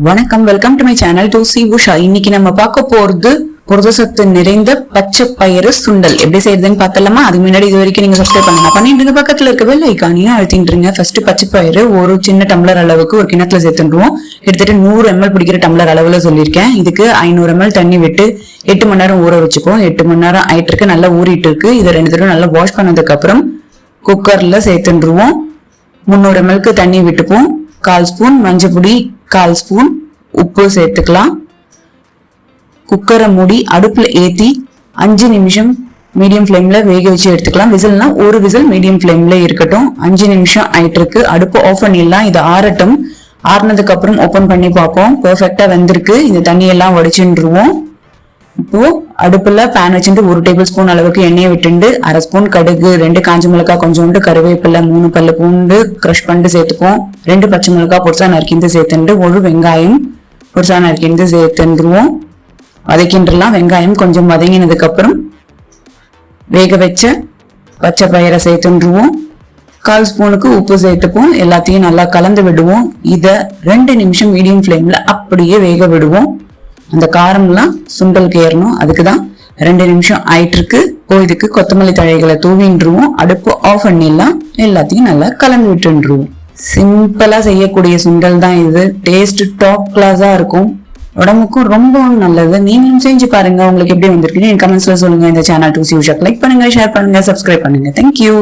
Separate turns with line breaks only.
வணக்கம், welcome to my channel to C Usha. இன்னைக்கு நம்ம பார்க்க போறது புரதசத்து நிறைந்த பச்சை பயிறு சுண்டல் எப்படி செய்யறதுன்னு பார்த்தலாமா? அதுக்கு முன்னாடி இது வரைக்கும் நீங்க சப்ஸ்கிரைப் பண்ணிட்டு பக்கத்துல இருக்க பெல் ஐகானையும் அழுத்திட்டுருங்க. ஃபர்ஸ்ட் பச்சை பயிறு ஒரு சின்ன டம்ளர் அளவுக்கு ஒரு கிணத்துல சேர்த்துருவோம். கிட்டத்தட்ட 100 ml பிடிக்கிற டம்ளர் அளவுல சொல்லியிருக்கேன். இதுக்கு 500 ml தண்ணி விட்டு 8 மணி நேரம் ஊற வச்சுப்போம். 8 மணி நேரம் ஆயிட்டு இருக்கு, நல்லா ஊறிட்டு இருக்கு. இதை 2 தடவை நல்லா வாஷ் பண்ணதுக்கு அப்புறம் குக்கர்ல சேர்த்துருவோம். 300 ml தண்ணி விட்டுப்போம். 1/4 ஸ்பூன் மஞ்சள் பொடி, 1/4 ஸ்பூன் உப்பு சேர்த்துக்கலாம். குக்கரை மூடி அடுப்புல ஏத்தி 5 நிமிஷம் மீடியம் ஃப்ளேம்ல வேக வச்சு எடுத்துக்கலாம். விசில்னா ஒரு விசில் மீடியம் ஃப்ளேம்ல இருக்கட்டும். 5 நிமிஷம் ஆயிட்டு இருக்கு. அடுப்பு ஆஃப் பண்ணிடலாம். இது ஆறட்டும். ஆறுனதுக்கு அப்புறம் ஓபன் பண்ணி பார்ப்போம். பெர்ஃபெக்டா வெந்திருக்கு. இந்த தண்ணியெல்லாம் வடிச்சுருவோம். இப்போ அடுப்புல பேன் வச்சுட்டு 1 டேபிள் ஸ்பூன் அளவுக்கு எண்ணெயை விட்டுண்டு 1/2 ஸ்பூன் கடுகு, 2 காஞ்ச மிளகாய், கொஞ்சோண்டு கருவேப்பிலை, 3 பல்லு பூண்டு கிரஷ் பண்ணிட்டு சேர்த்துப்போம். 2 பச்சை மிளகாய் பொடிசா நறுக்கிந்து சேர்த்துட்டு 1 வெங்காயம் பொடிசா நறுக்கிந்து சேர்த்துருவோம். வதக்கின்றலாம். வெங்காயம் கொஞ்சம் வதங்கினதுக்கு அப்புறம் வேக வச்ச பச்சை பயிரை சேர்த்துருவோம். 1/4 ஸ்பூனுக்கு உப்பு சேர்த்துப்போம். எல்லாத்தையும் நல்லா கலந்து விடுவோம். இத 2 நிமிஷம் மீடியம் ஃப்ளேம்ல அப்படியே வேக விடுவோம். அந்த காரம்லாம் சுண்டலுக்கு ஏறணும். அதுக்குதான் 2 நிமிஷம் ஆயிட்டு இருக்கு. இதுக்கு கொத்தமல்லி தழைகளை தூவின்றுவோம். அடுப்பு ஆஃப் பண்ணிடலாம். எல்லாத்தையும் நல்லா கலந்து விட்டுருவோம். சிம்பிளா செய்யக்கூடிய சுண்டல் தான் இது. டேஸ்ட் டாப் கிளாஸா இருக்கும். உடம்புக்கும் ரொம்ப நல்லது. நீங்களும் செஞ்சு பாருங்க. உங்களுக்கு எப்படி வந்திருக்கு கமெண்ட்ஸ்ல சொல்லுங்க. இந்த channel to C Usha like பண்ணுங்க, ஷேர் பண்ணுங்க, சப்ஸ்கிரைப் பண்ணுங்க. தேங்க்யூ.